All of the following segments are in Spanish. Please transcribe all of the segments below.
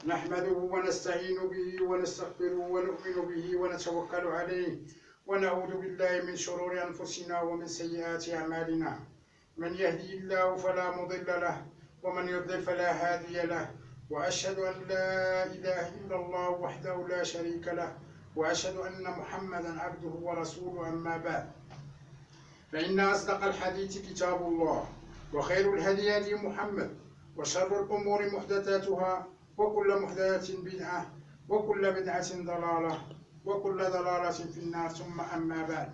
نحمده ونستعين به ونستغفره ونؤمن به ونتوكل عليه ونعوذ بالله من شرور أنفسنا ومن سيئات أعمالنا. من يهدي الله فلا مضل له ومن يضلل فلا هادي له، وأشهد أن لا إله إلا الله وحده لا شريك له، وأشهد أن محمدا عبده ورسوله. أما بعد، فإن أصدق الحديث كتاب الله، وخير الهدي هدي محمد، وشر الأمور محدثاتها، وكل محدثة بدعة، وكل بدعة ضلالة، وكل ضلالة في النار. ثم أما بعد،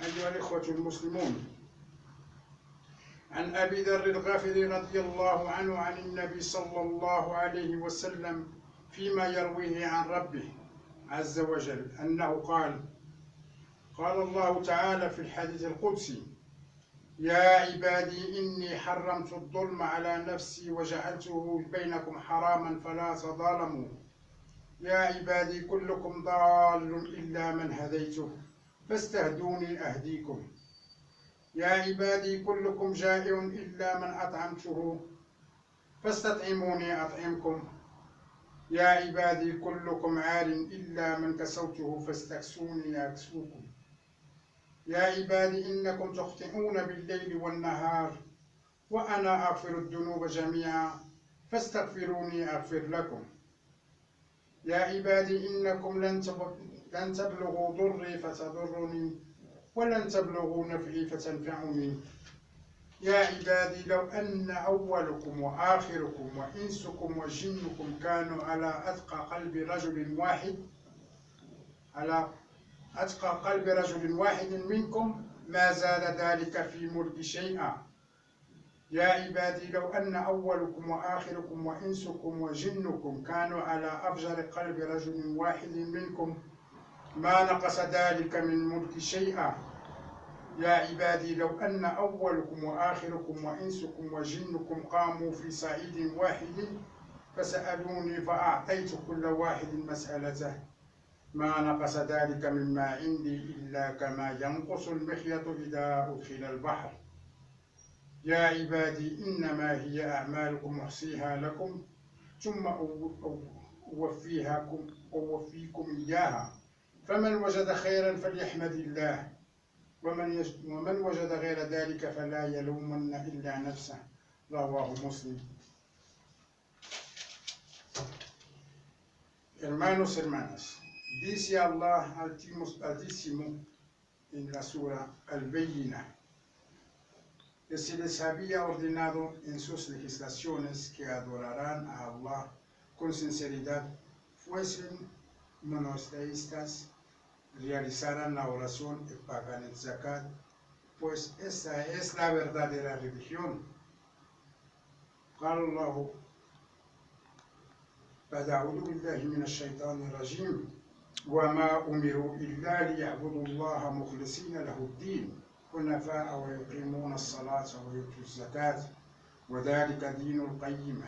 أيها الإخوة المسلمون، عن أبي ذر الغافري رضي الله عنه عن النبي صلى الله عليه وسلم فيما يرويه عن ربه عز وجل أنه قال: قال الله تعالى في الحديث القدسي: يا عبادي إني حرمت الظلم على نفسي وجعلته بينكم حراما فلا تظالموا. يا عبادي كلكم ضال إلا من هديته فاستهدوني أهديكم. يا عبادي كلكم جائع إلا من أطعمته فاستطعموني أطعمكم. يا عبادي كلكم عار إلا من كسوته فاستكسوني أكسوكم. يا عبادي إنكم تخطئون بالليل والنهار وأنا أغفر الذنوب جميعا فاستغفروني أغفر لكم. يا عبادي إنكم لن تبلغوا ضري فتضرني ولن تبلغوا نفعي فتنفعني. يا عبادي لو أن أولكم وآخركم وإنسكم وجنكم كانوا على أتقى قلب رجل واحد منكم ما زاد ذلك في ملك شيئا. يا عبادي لو أن أولكم وآخركم وإنسكم وجنكم كانوا على أفجر قلب رجل واحد منكم ما نقص ذلك من ملك شيئا. يا عبادي لو أن أولكم وآخركم وإنسكم وجنكم قاموا في صعيد واحد فسألوني فأعطيت كل واحد مسألته ما نقص ذلك مما عندي إلا كما ينقص المخيط إذا أدخل البحر. يا عبادي إنما هي أعمالكم أحصيها لكم ثم أوفيكم إياها، فمن وجد خيرا فليحمد الله، ومن وجد غير ذلك فلا يلومن إلا نفسه. رواه Muslim. Hermanos, hermanas, dice Allah Altísimo en la Sura Al-Bayyinah que se les había ordenado en sus legislaciones que adorarán a Allah con sinceridad, fuesen monoteístas, realizaran la oración y pagaran el zakat, pues esa es la verdadera religión. قال الله: بعد أعوذ بالله من الشيطان الرجيم: وما أمروا إلا ليعبدوا الله مخلصين له الدين حنفاء ويقيمون الصلاة ويؤتوا الزكاة وذلك دين القيمة.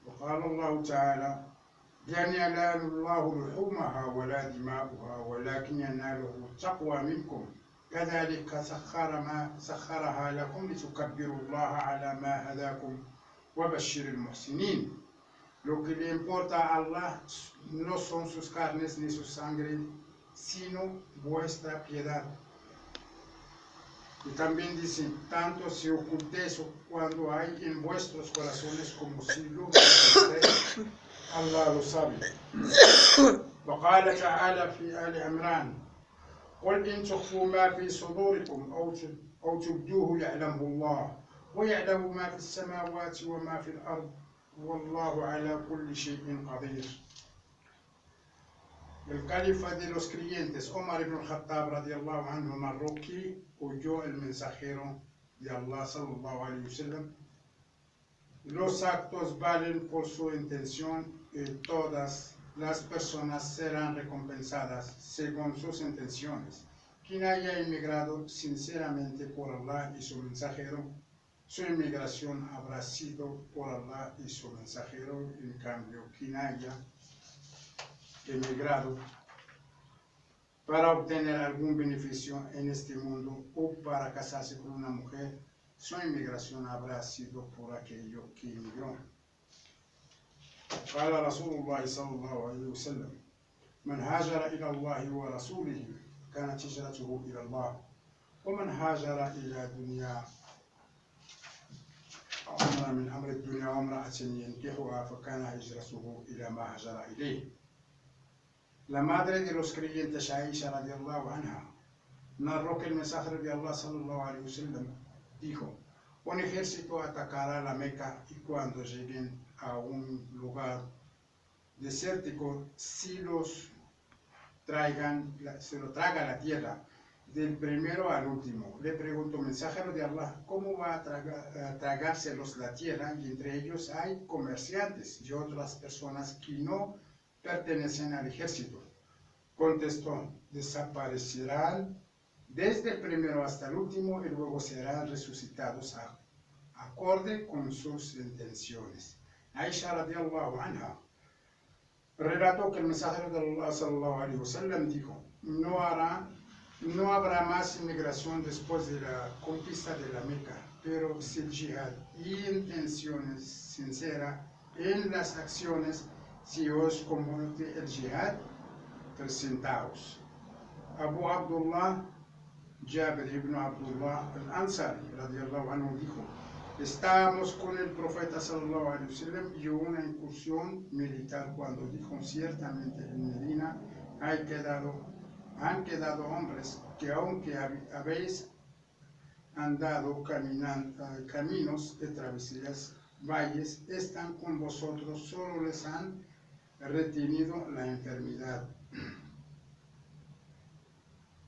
وقال الله تعالى: لن ينال الله لحومها ولا دماؤها ولكن يناله التقوى منكم كذلك سخرها لكم لتكبروا الله على ما هداكم وبشر المحسنين. Lo que le importa a Allah no son sus carnes ni su sangre, sino vuestra piedad. Y también dicen: tanto si ocultéis cuando hay en vuestros corazones como si lo ocultéis, Allah lo sabe. وقال تعالى في آل عمران: قل إن تخفوا ما في صدوركم أو تبدوه يعلمه الله ويعلم ما في السماوات وما في الأرض والله على كل شيء قدير. El califa de los creyentes, Omar ibn al-Khattab radiyallahu anhu, marroquí, oyó el mensajero de Allah sallallahu alayhi wa sallam: los actos valen por su intención y todas las personas serán recompensadas según sus intenciones. Quien haya emigrado sinceramente por Allah y su mensajero, su emigración habrá sido por Allah y su mensajero. En cambio, quien haya emigrado para obtener algún beneficio en este mundo o para casarse con una mujer, su inmigración habrá sido por aquello que emigró. قال رسول الله صلى الله عليه وسلم من هاجر إلى الله ورسوله كانت هجرته إلى الله ومن هاجر إلى دنيا أمر من أمر الدنيا وامرأة ينكحها فكان هجرته إلى ما هاجر إليه. La madre de los creyentes, Aisha radiallahu anha, narró que el mensajero de Allah sallallahu alayhi wa sallam dijo: un ejército atacará la Meca y cuando lleguen a un lugar desértico, si se lo traga la tierra, del primero al último. Le preguntó, mensajero de Allah, ¿cómo va a tragárselos la tierra? Y entre ellos hay comerciantes y otras personas que no pertenecen al ejército. Contestó, desaparecerán desde el primero hasta el último y luego serán resucitados acorde con sus intenciones. Aisha radiallahu anha relató que el mensajero de Allah sallallahu alaihi wasallam dijo: no habrá más inmigración después de la conquista de la Meca, pero si el jihad y intenciones sinceras en las acciones, si os combate el jihad, presentaos. Abu Abdullah Jabir ibn Abdullah al-Ansari radiallahu anhu dijo: estábamos con el profeta sallallahu alaihi wasallam y hubo una incursión militar cuando dijo: ciertamente en Medina han quedado hombres que aunque habéis andado caminos de travesías, valles, están con vosotros, solo les han retenido la enfermedad.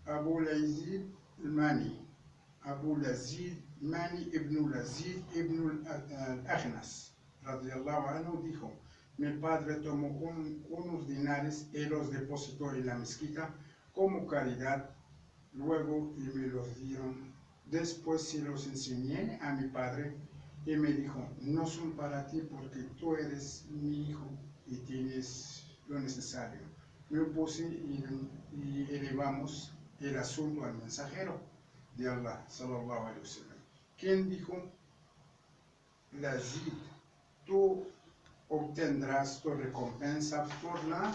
Abu Lazid Mani ibn Lazid ibn al-Akhnas radiallahu anhu dijo: mi padre tomó unos dinares y los depositó en la mezquita como caridad, luego y me los dieron. Después se los enseñé a mi padre y me dijo: no son para ti porque tú eres mi hijo y tienes lo necesario. Me opuse y elevamos el asunto al mensajero de Allah sallallahu alaihi wasallam, quien dijo: Lazid, tú obtendrás tu recompensa por la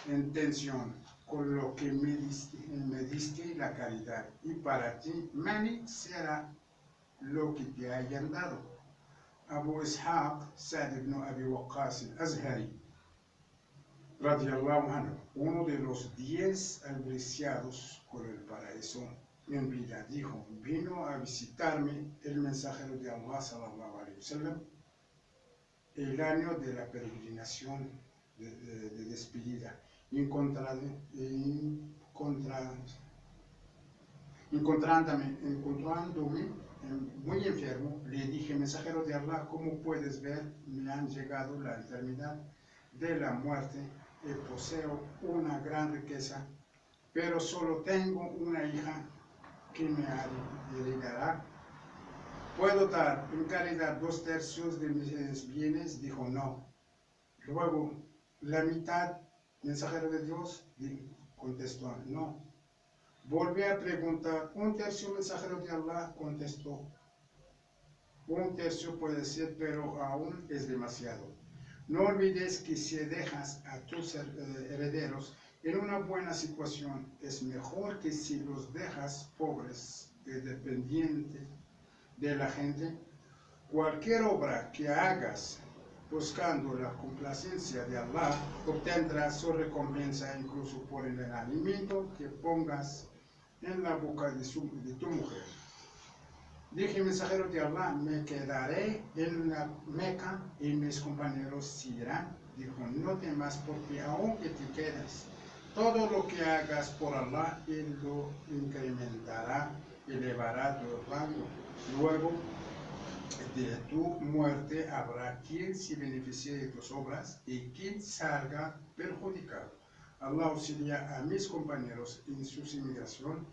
intención con lo que me diste la caridad, y para ti Mani será lo que te hayan dado. Abu Ishaq Sa'd ibn Abi Waqqas al-Azhari radiallahu anhu, uno de los 10 albriciados con el paraíso en vida, dijo: vino a visitarme el mensajero de Allah sallallahu alaihi wasallam el año de la peregrinación de despedida, encontrándome muy enfermo. Le dije: mensajero de Allah, como puedes ver, me han llegado la enfermedad de la muerte y poseo una gran riqueza, pero solo tengo una hija que me heredará. ¿Puedo dar en caridad 2/3 de mis bienes? Dijo: no. Luego, la mitad, mensajero de Dios, contestó: no. Volví a preguntar: 1/3, mensajero de Allah, contestó: 1/3 puede ser, pero aún es demasiado. No olvides que si dejas a tus herederos en una buena situación, es mejor que si los dejas pobres y dependientes de la gente. Cualquier obra que hagas buscando la complacencia de Allah, obtendrás su recompensa incluso por el alimento que pongas en la boca de tu mujer. Dije: mensajero de Allah, me quedaré en la Meca y mis compañeros se irán. Dijo: no temas, porque aunque te quedes, todo lo que hagas por Allah, Él lo incrementará, elevará tu rango. Luego de tu muerte habrá quien se beneficie de tus obras y quien salga perjudicado. Allah auxilia a mis compañeros en su inmigración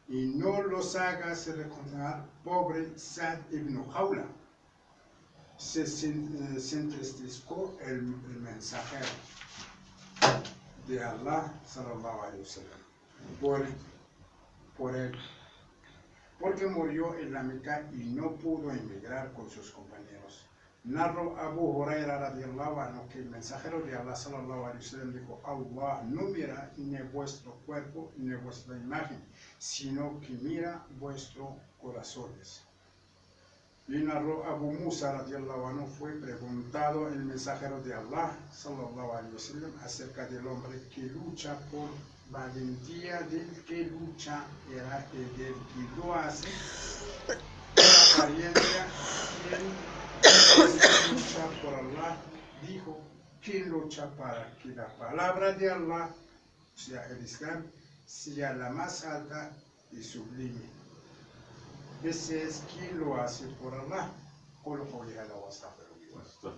y no los hagas recordar. Pobre Sa'd ibn Khawla. Se entristeció el mensajero de Allah sallallahu alaihi wasallam por él. porque murió en la Meca y no pudo emigrar con sus compañeros. Narró Abu Huraira radiallahu anhu que el mensajero de Allah sallallahu alaihi wasallam dijo: Allah no mira ni vuestro cuerpo ni vuestra imagen, sino que mira vuestros corazones. Y narró Abu Musa radiallahu anhu, fue preguntado el mensajero de Allah sallallahu alaihi wasallam acerca del hombre que lucha por valentía, del que lucha era el del que lo hace por apariencia. Quien lucha por Allah, dijo, quien lucha para que la palabra de Allah, o sea el Islam, sea la más alta y sublime. Ese es quien lo hace por Allah. قولوا قولي هذا واستغفر الله.